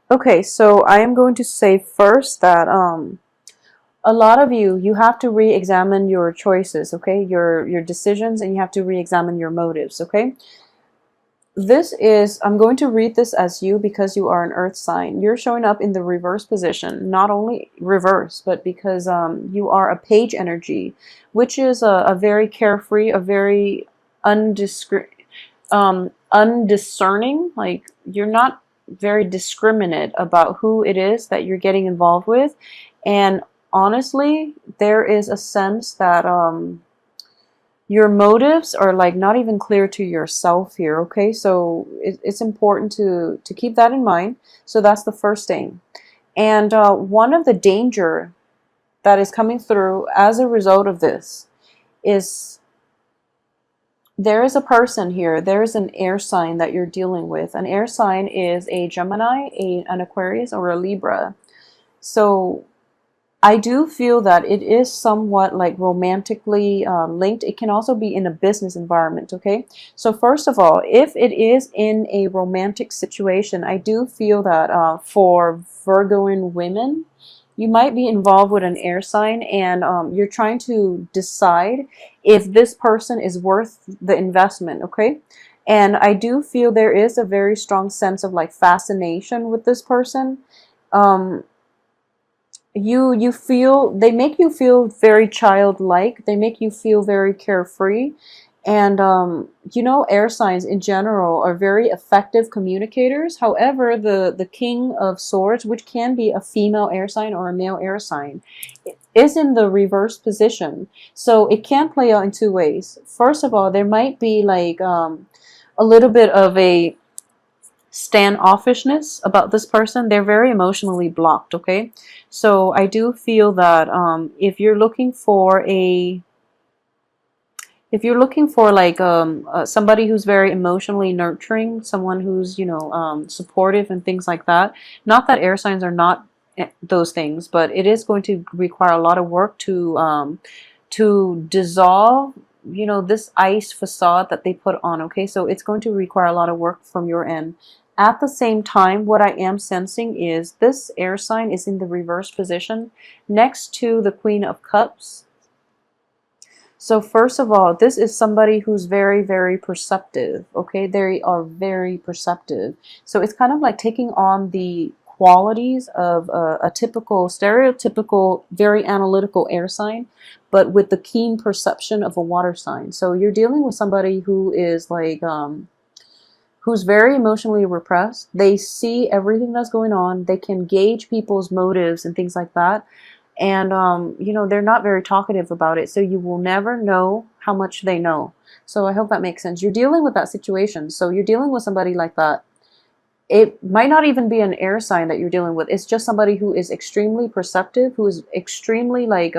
Okay, so I am going to say first that a lot of you have to re-examine your choices, okay? Your decisions, and you have to re-examine your motives, okay? This is, I'm going to read this as you because you are an earth sign. You're showing up in the reverse position, not only reverse, but because you are a page energy, which is a very carefree, a very undiscerning, like you're not very discriminate about who it is that you're getting involved with. And honestly, there is a sense that your motives are like not even clear to yourself here, okay? So it's important to keep that in mind. So that's the first thing. And one of the danger that is coming through as a result of this is there is a person here, there is an air sign that you're dealing with. An air sign is a Gemini, an Aquarius, or a Libra. So I do feel that it is somewhat like romantically linked. It can also be in a business environment, okay? So first of all, if it is in a romantic situation, I do feel that for Virgoan women, you might be involved with an air sign, and you're trying to decide if this person is worth the investment, okay? And I do feel there is a very strong sense of like fascination with this person. Um, you feel, they make you feel very childlike, they make you feel very carefree. And you know, air signs in general are very effective communicators. However, the king of swords, which can be a female air sign or a male air sign, is in the reverse position. So it can play out in two ways. First of all, there might be like a little bit of a standoffishness about this person. They're very emotionally blocked, okay? So I do feel that if you're looking for a, if you're looking for like somebody who's very emotionally nurturing, someone who's, you know, supportive and things like that, not that air signs are not those things, but it is going to require a lot of work to dissolve, you know, this ice facade that they put on, okay? So it's going to require a lot of work from your end. At the same time, what I am sensing is this air sign is in the reverse position next to the Queen of Cups. So first of all, this is somebody who's very, very perceptive, okay? They are very perceptive. So it's kind of like taking on the qualities of a typical, stereotypical, very analytical air sign, but with the keen perception of a water sign. So you're dealing with somebody who is like, who's very emotionally repressed. They see everything that's going on. They can gauge people's motives and things like that. And, you know, they're not very talkative about it. So you will never know how much they know. So I hope that makes sense. You're dealing with that situation. So you're dealing with somebody like that. It might not even be an air sign that you're dealing with. It's just somebody who is extremely perceptive, who is extremely like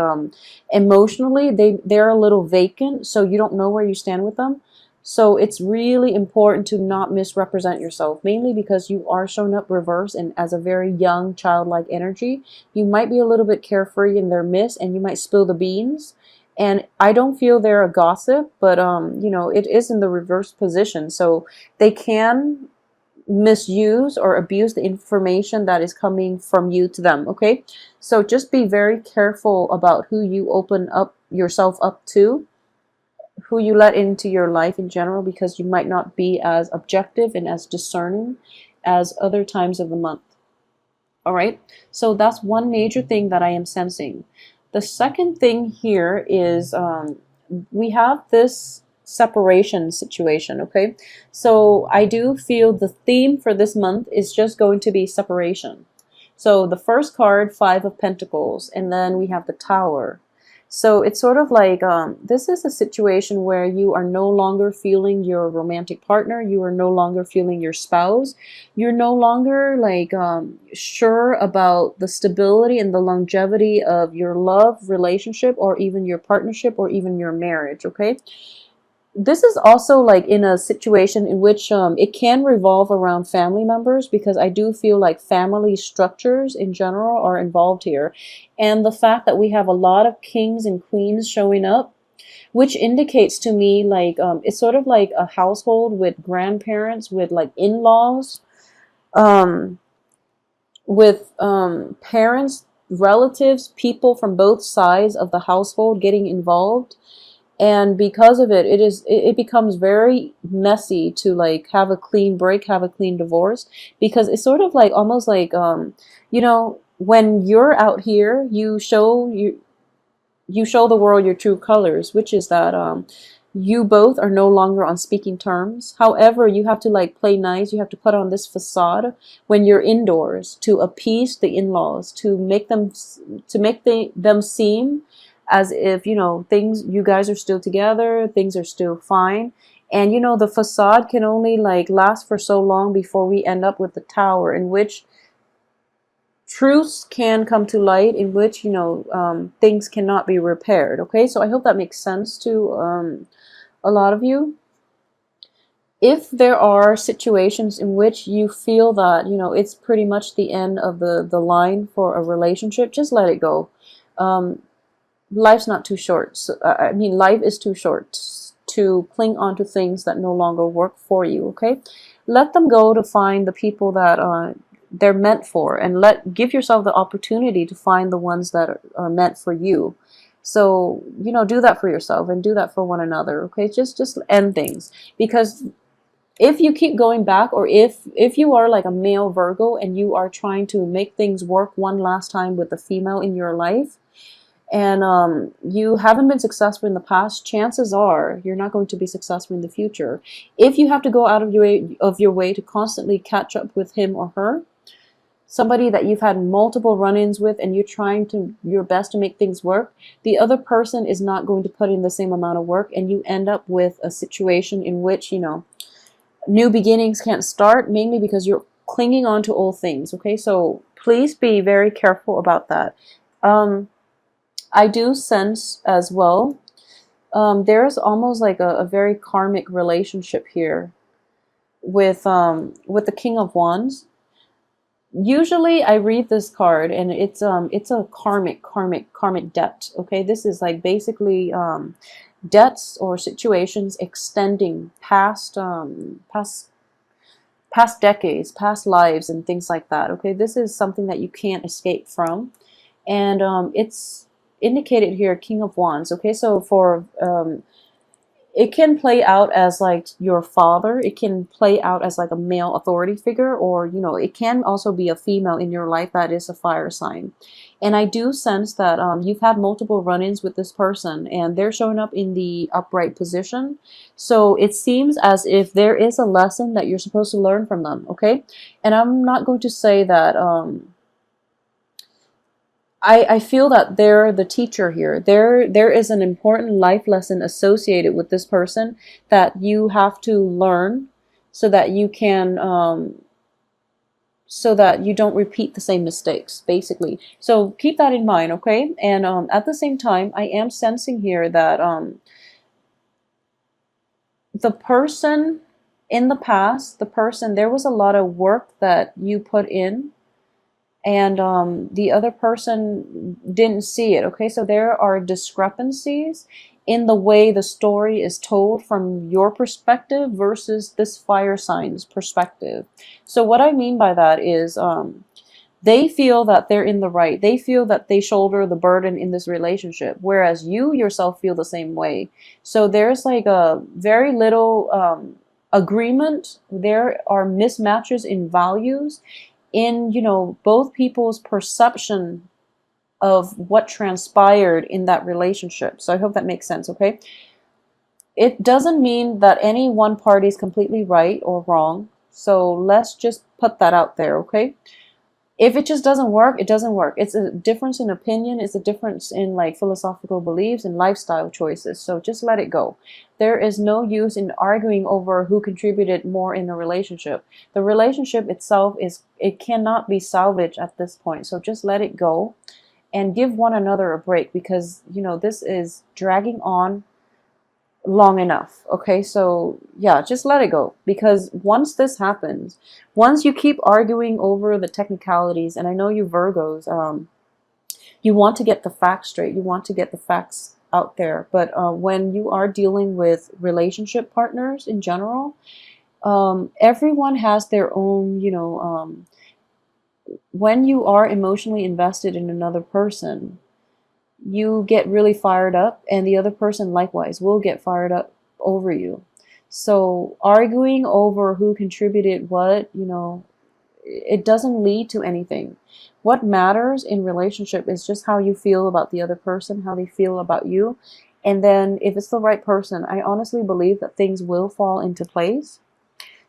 emotionally, they're a little vacant. So you don't know where you stand with them. So it's really important to not misrepresent yourself, mainly because you are showing up reverse and as a very young, childlike energy. You might be a little bit carefree in their midst, and you might spill the beans. And I don't feel they're a gossip, but you know, it is in the reverse position. So they can misuse or abuse the information that is coming from you to them, okay? So just be very careful about who you open up yourself up to, who you let into your life in general, because you might not be as objective and as discerning as other times of the month. All right, so that's one major thing that I am sensing. The second thing here is we have this separation situation, okay? So I do feel the theme for this month is just going to be separation. So the first card, Five of Pentacles, and then we have the Tower. So it's sort of like this is a situation where you are no longer feeling your romantic partner. You are no longer feeling your spouse. You're no longer like sure about the stability and the longevity of your love relationship, or even your partnership, or even your marriage, okay? This is also like in a situation in which it can revolve around family members, because I do feel like family structures in general are involved here. And the fact that we have a lot of kings and queens showing up, which indicates to me like it's sort of like a household with grandparents, with like in-laws. Um, with parents, relatives, people from both sides of the household getting involved. And because of it, it becomes very messy to like have a clean break, have a clean divorce, because it's sort of like almost like you know, when you're out here, you show the world your true colors, which is that you both are no longer on speaking terms. However, you have to like play nice. You have to put on this facade when you're indoors to appease the in-laws, to make them them seem as if, you know, things, you guys are still together, things are still fine. And you know, the facade can only like last for so long before we end up with the tower, in which truths can come to light, in which, you know, things cannot be repaired. Okay, so I hope that makes sense to a lot of you. If there are situations in which you feel that, you know, it's pretty much the end of the line for a relationship, just let it go. Life's not too short. So, I mean, life is too short to cling on to things that no longer work for you. Okay, let them go to find the people that they're meant for, and give yourself the opportunity to find the ones that are meant for you. So, you know, do that for yourself and do that for one another. Okay, just end things, because if you keep going back, or if you are like a male Virgo and you are trying to make things work one last time with the female in your life, and you haven't been successful in the past, chances are you're not going to be successful in the future. If you have to go out of your way to constantly catch up with him or her, somebody that you've had multiple run-ins with, and you're trying to your best to make things work, the other person is not going to put in the same amount of work, and you end up with a situation in which, you know, new beginnings can't start, mainly because you're clinging on to old things. Okay, so please be very careful about that. I do sense as well, there's almost like a very karmic relationship here with the King of Wands. Usually I read this card and it's a karmic debt. Okay, this is like basically debts or situations extending past decades, past lives, and things like that. Okay, this is something that you can't escape from, and it's indicated here, King of Wands. Okay, so for it can play out as like your father, it can play out as like a male authority figure, or, you know, it can also be a female in your life that is a fire sign. And I do sense that you've had multiple run-ins with this person, and they're showing up in the upright position. So it seems as if there is a lesson that you're supposed to learn from them. Okay, and I'm not going to say that I feel that they're the teacher here. There is an important life lesson associated with this person that you have to learn, so that you can so that you don't repeat the same mistakes, basically. So keep that in mind, okay? And at the same time, I am sensing here that the person in the past, there was a lot of work that you put in, and the other person didn't see it. Okay, so there are discrepancies in the way the story is told from your perspective versus this fire sign's perspective. So what I mean by that is they feel that they're in the right. They feel that they shoulder the burden in this relationship, whereas you yourself feel the same way. So there's like a very little agreement. There are mismatches in values, in, you know, both people's perception of what transpired in that relationship. So I hope that makes sense. Okay, it doesn't mean that any one party is completely right or wrong, so let's just put that out there. Okay, if it just doesn't work, it doesn't work. It's a difference in opinion. It's a difference in like philosophical beliefs and lifestyle choices. So just let it go. There is no use in arguing over who contributed more in a relationship. The relationship itself it cannot be salvaged at this point. So just let it go and give one another a break, because, you know, this is dragging on long enough. Okay, so yeah, just let it go, because once this happens, once you keep arguing over the technicalities, and I know you Virgos, you want to get the facts straight, you want to get the facts out there, but when you are dealing with relationship partners in general, everyone has their own, you know, when you are emotionally invested in another person, you get really fired up, and the other person likewise will get fired up over you. So arguing over who contributed what, it doesn't lead to anything. What matters in relationship is just how you feel about the other person, how they feel about you. And then if it's the right person, I honestly believe that things will fall into place.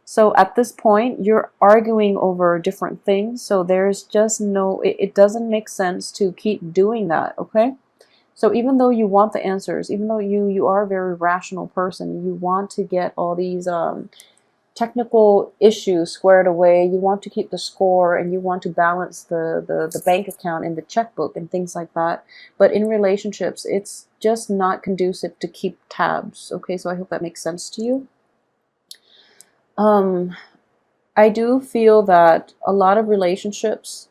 So at this point, you're arguing over different things. So there's just it doesn't make sense to keep doing that, okay? So even though you want the answers, even though you are a very rational person, you want to get all these technical issues squared away, you want to keep the score, and you want to balance the bank account and the checkbook and things like that. But in relationships, it's just not conducive to keep tabs, okay? So I hope that makes sense to you. I do feel that a lot of relationships,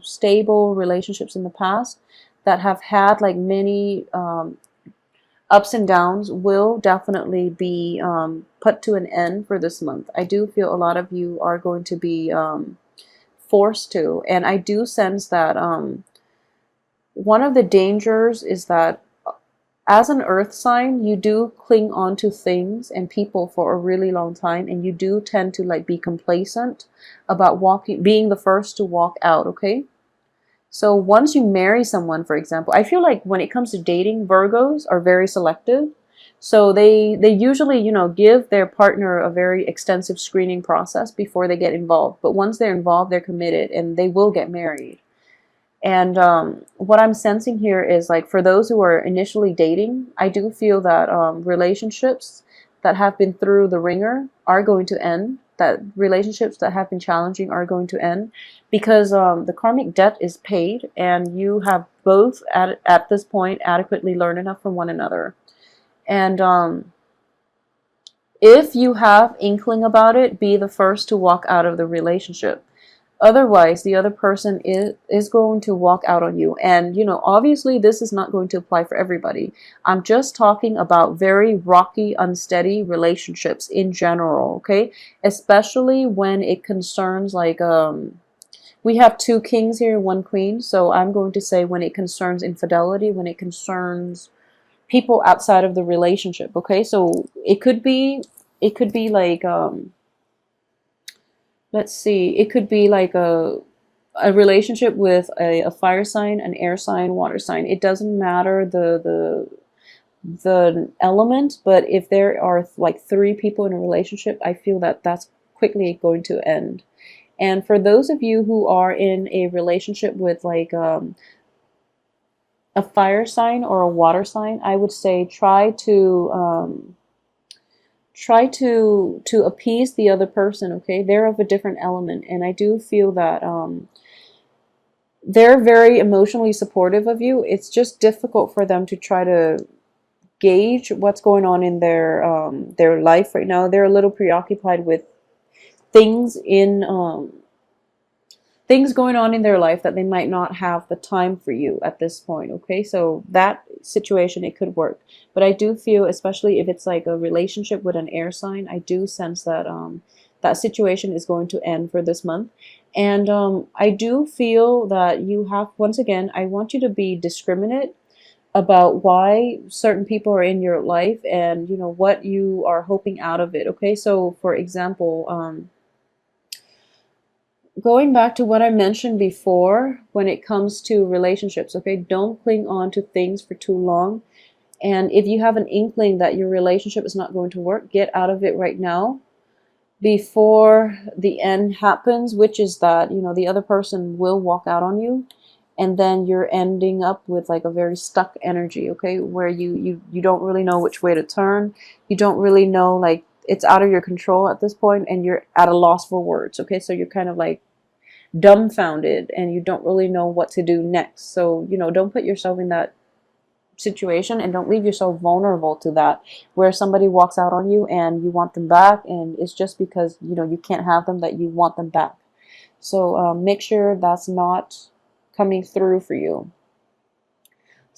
stable relationships in the past that have had like many ups and downs will definitely be put to an end for this month. I do feel a lot of you are going to be forced to, and I do sense that one of the dangers is that as an earth sign, you do cling on to things and people for a really long time, and you do tend to like be complacent about being the first to walk out, okay? So once you marry someone, for example, I feel like when it comes to dating, Virgos are very selective. So they usually, give their partner a very extensive screening process before they get involved. But once they're involved, they're committed and they will get married. And what I'm sensing here is like for those who are initially dating, I do feel that relationships that have been through the ringer are going to end. That relationships that have been challenging are going to end because the karmic debt is paid, and you have both at this point adequately learned enough from one another. And if you have inkling about it, be the first to walk out of the relationship. Otherwise, the other person is going to walk out on you. And, obviously this is not going to apply for everybody. I'm just talking about very rocky, unsteady relationships in general, okay? Especially when it concerns like, we have 2 kings here, 1 queen. So I'm going to say when it concerns infidelity, when it concerns people outside of the relationship, okay? So it could be like, let's see, it could be like a relationship with a fire sign, an air sign, water sign. It doesn't matter the element, but if there are like 3 people in a relationship, I feel that that's quickly going to end. And for those of you who are in a relationship with like a fire sign or a water sign, I would say try to appease the other person, okay? They're of a different element, and I do feel that they're very emotionally supportive of you. It's just difficult for them to try to gauge what's going on in their life right now. They're a little preoccupied with things things going on in their life that they might not have the time for you at this point, okay? So that situation, it could work. But I do feel, especially if it's like a relationship with an air sign, I do sense that that situation is going to end for this month. And I do feel that you have, once again, I want you to be discriminate about why certain people are in your life and, what you are hoping out of it, okay? So, for example, going back to what I mentioned before, when it comes to relationships, okay, don't cling on to things for too long. And if you have an inkling that your relationship is not going to work, get out of it right now before the end happens, which is that, the other person will walk out on you. And then you're ending up with like a very stuck energy, okay, where you don't really know which way to turn. You don't really know, like, it's out of your control at this point, and you're at a loss for words, okay? So you're kind of like dumbfounded, and you don't really know what to do next. So, don't put yourself in that situation, and don't leave yourself vulnerable to that, where somebody walks out on you and you want them back, and it's just because, you can't have them that you want them back. So make sure that's not coming through for you.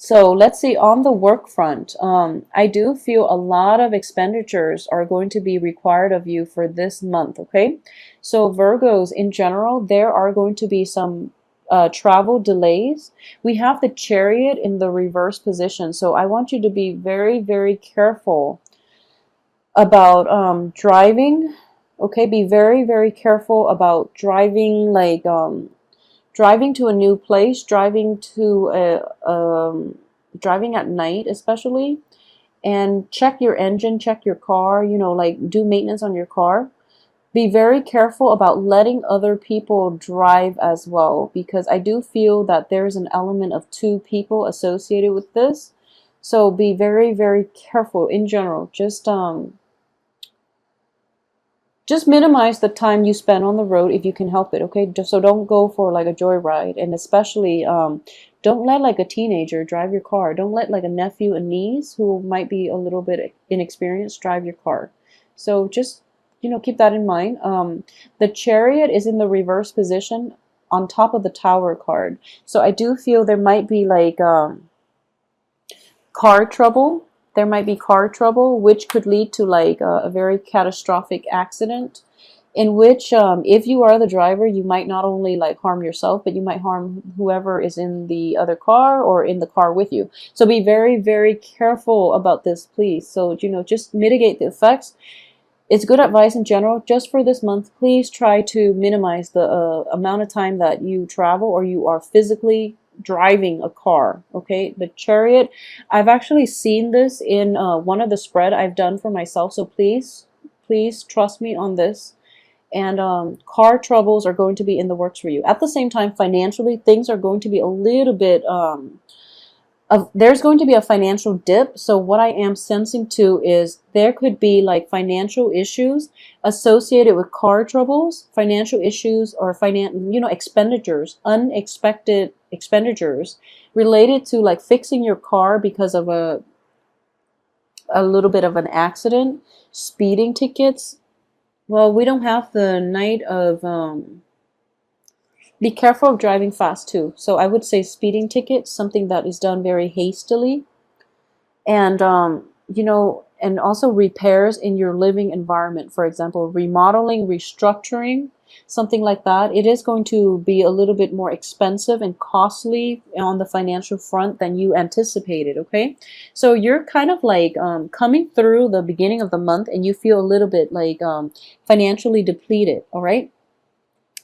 So let's see, on the work front, I do feel a lot of expenditures are going to be required of you for this month, okay? So Virgos in general, there are going to be some travel delays. We have the Chariot in the reverse position, so I want you to be very, very careful about driving, okay? Be very, very careful about driving, like driving to a new place, driving to driving at night especially, and check your engine, check your car, you know, like do maintenance on your car. Be very careful about letting other people drive as well, because I do feel that there's an element of two people associated with this. So be very, very careful in general. Just minimize the time you spend on the road if you can help it, okay? So don't go for like a joyride, and especially don't let like a teenager drive your car. Don't let like a nephew and niece who might be a little bit inexperienced drive your car. So just, you know, keep that in mind. The Chariot is in the reverse position on top of the Tower card. So I do feel there might be like car trouble. There might be car trouble, which could lead to like a very catastrophic accident, in which if you are the driver, you might not only like harm yourself, but you might harm whoever is in the other car or in the car with you. So be very, very careful about this, please. So, you know, just mitigate the effects. It's good advice in general. Just for this month, please try to minimize the amount of time that you travel or you are physically driving a car, okay? The Chariot, I've actually seen this in one of the spread I've done for myself, so please trust me on this. And car troubles are going to be in the works for you. At the same time, financially, things are going to be a little bit there's going to be a financial dip. So what I am sensing too is there could be like financial issues associated with car troubles, financial issues, or expenditures, unexpected expenditures related to like fixing your car because of a little bit of an accident, speeding tickets. Well, we don't have the Knight of be careful of driving fast too. So I would say speeding tickets, something that is done very hastily, and and also repairs in your living environment. For example, remodeling, restructuring, something like that. It is going to be a little bit more expensive and costly on the financial front than you anticipated, okay? So you're kind of like coming through the beginning of the month and you feel a little bit like financially depleted, all right?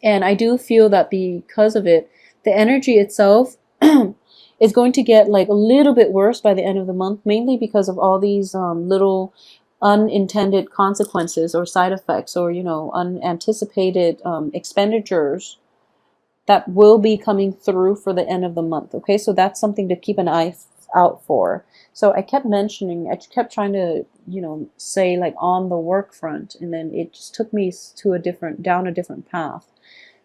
And I do feel that because of it, the energy itself is going to get like a little bit worse by the end of the month, mainly because of all these little unintended consequences or side effects, or, you know, unanticipated expenditures that will be coming through for the end of the month. Okay, so that's something to keep an eye out for. So I kept trying to, you know, say like on the work front, and then it just took me to down a different path.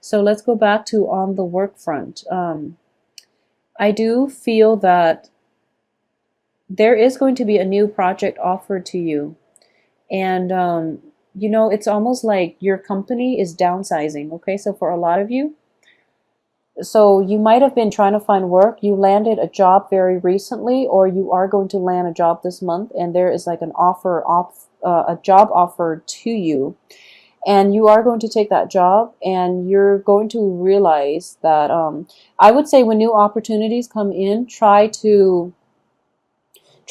So let's go back to on the work front. I do feel that there is going to be a new project offered to you. And, you know, it's almost like your company is downsizing. Okay, so for a lot of you, so you might have been trying to find work. You landed a job very recently, or you are going to land a job this month, and there is like a job offer to you. And you are going to take that job, and you're going to realize that I would say when new opportunities come in, try to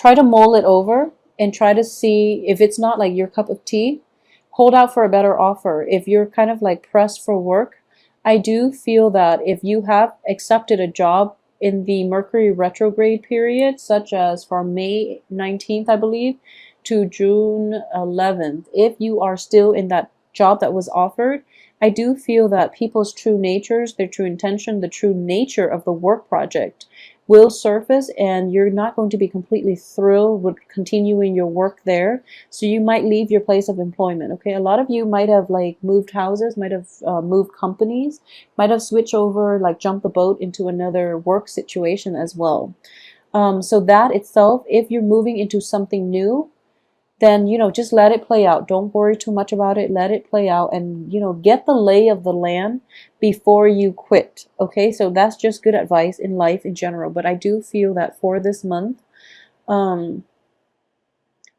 mull it over and try to see if it's not like your cup of tea. Hold out for a better offer. If you're kind of like pressed for work, I do feel that if you have accepted a job in the Mercury retrograde period, such as from May 19th, I believe, to June 11th, if you are still in that job that was offered, I do feel that people's true natures, their true intention, the true nature of the work project will surface, and you're not going to be completely thrilled with continuing your work there. So you might leave your place of employment. Okay, a lot of you might have like moved houses, might have moved companies, might have switched over, like jumped the boat into another work situation as well. So that itself, if you're moving into something new, then, you know, just let it play out. Don't worry too much about it. Let it play out and, you know, get the lay of the land before you quit. Okay, so that's just good advice in life in general. But I do feel that for this month,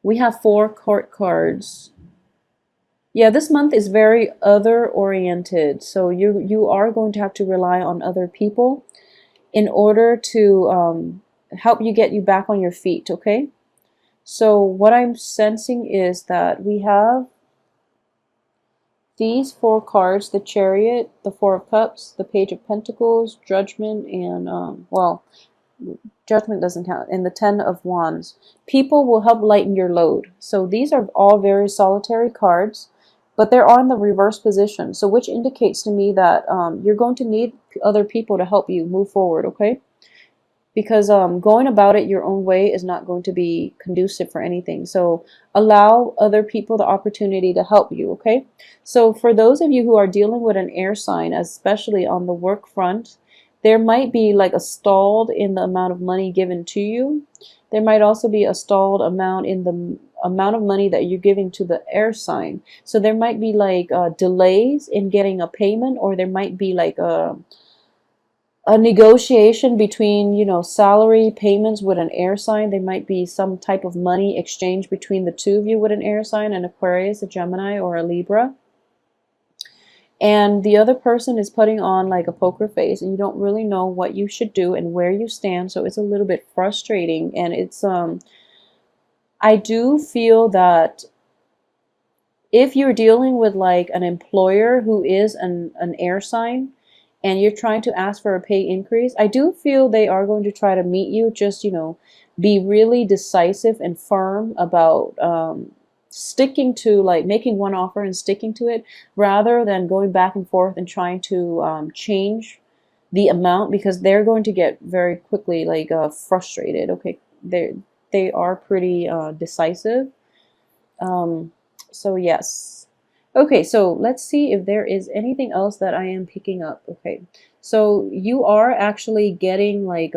we have 4 court cards. Yeah, this month is very other oriented. So you are going to have to rely on other people in order to help you get you back on your feet, okay? So what I'm sensing is that we have these 4 cards, the Chariot, the 4 of Cups, the Page of Pentacles, Judgment, and, well, Judgment doesn't count, and the 10 of Wands. People will help lighten your load. So these are all very solitary cards, but they're on the reverse position. So which indicates to me that you're going to need other people to help you move forward, okay? Because going about it your own way is not going to be conducive for anything. So allow other people the opportunity to help you, okay? So for those of you who are dealing with an air sign, especially on the work front, there might be like a stalled in the amount of money given to you. There might also be a stalled amount in the amount of money that you're giving to the air sign. So there might be like delays in getting a payment, or there might be like a negotiation between, you know, salary payments with an air sign. There might be some type of money exchange between the two of you with an air sign, an Aquarius, a Gemini, or a Libra. And the other person is putting on like a poker face, and you don't really know what you should do and where you stand. So it's a little bit frustrating. And it's I do feel that if you're dealing with like an employer who is an air sign, and you're trying to ask for a pay increase, I do feel they are going to try to meet you. Just, you know, be really decisive and firm about sticking to, like, making one offer and sticking to it, rather than going back and forth and trying to change the amount, because they're going to get very quickly like frustrated. Okay, they are pretty decisive. So yes. Okay, so let's see if there is anything else that I am picking up. Okay, so you are actually getting like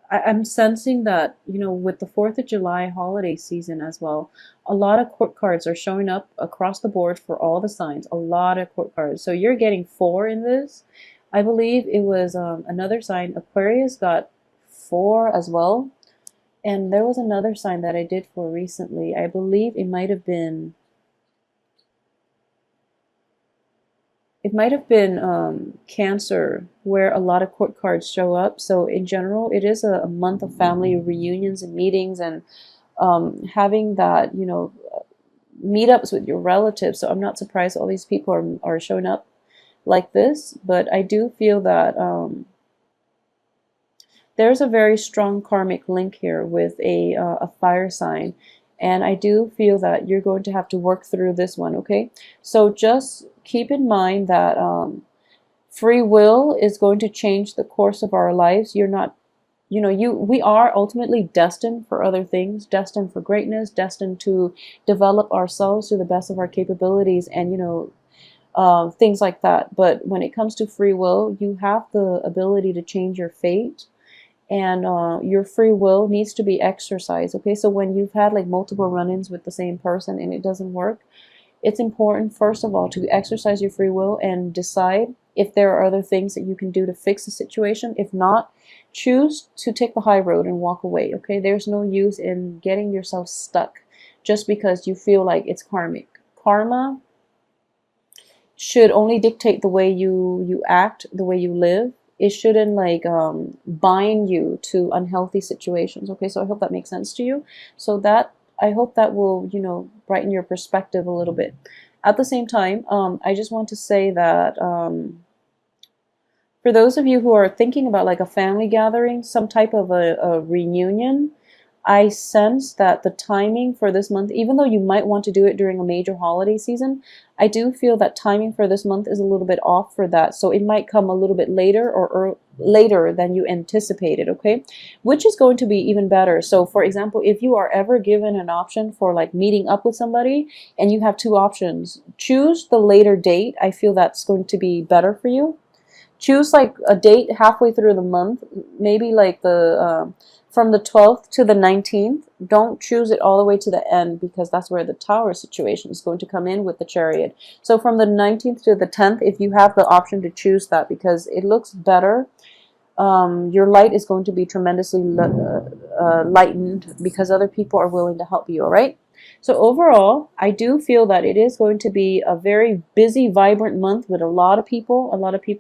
I'm sensing that, you know, with the 4th of July holiday season as well, a lot of court cards are showing up across the board for all the signs. A lot of court cards. So you're getting 4 in this. I believe it was another sign. Aquarius got 4 as well. And there was another sign that I did for recently. I believe it might have been Cancer, where a lot of court cards show up. So in general, it is a month of family reunions and meetings, and having that, you know, meetups with your relatives. So I'm not surprised all these people are showing up like this. But I do feel that there's a very strong karmic link here with a fire sign. And I do feel that you're going to have to work through this one, okay? So just keep in mind that free will is going to change the course of our lives. You're not, you know, we are ultimately destined for other things, destined for greatness, destined to develop ourselves to the best of our capabilities, and, you know, things like that. But when it comes to free will, you have the ability to change your fate. And your free will needs to be exercised, okay? So when you've had like multiple run-ins with the same person and it doesn't work, it's important, first of all, to exercise your free will and decide if there are other things that you can do to fix the situation. If not, choose to take the high road and walk away, okay? There's no use in getting yourself stuck just because you feel like it's karmic. Karma should only dictate the way you act, the way you live. It shouldn't like bind you to unhealthy situations. Okay, so I hope that makes sense to you. So that, I hope that will, you know, brighten your perspective a little bit. At the same time, I just want to say that for those of you who are thinking about like a family gathering, some type of a reunion, I sense that the timing for this month, even though you might want to do it during a major holiday season, I do feel that timing for this month is a little bit off for that. So it might come a little bit later, or later than you anticipated, okay? Which is going to be even better. So for example, if you are ever given an option for like meeting up with somebody and you have 2 options, choose the later date. I feel that's going to be better for you. Choose like a date halfway through the month, maybe like the From the 12th to the 19th, don't choose it all the way to the end, because that's where the Tower situation is going to come in with the Chariot. So from the 19th to the 10th, if you have the option to choose that, because it looks better, your light is going to be tremendously lightened, because other people are willing to help you, all right? So overall, I do feel that it is going to be a very busy, vibrant month with a lot of people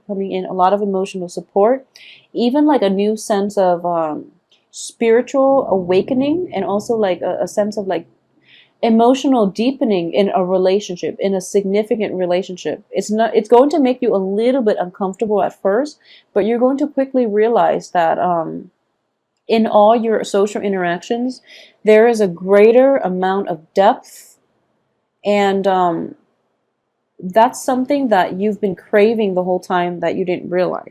coming in, a lot of emotional support, even like a new sense of spiritual awakening, and also like a sense of like emotional deepening in a relationship, in a significant relationship. It's going to make you a little bit uncomfortable at first, but you're going to quickly realize that in all your social interactions, there is a greater amount of depth, and that's something that you've been craving the whole time that you didn't realize.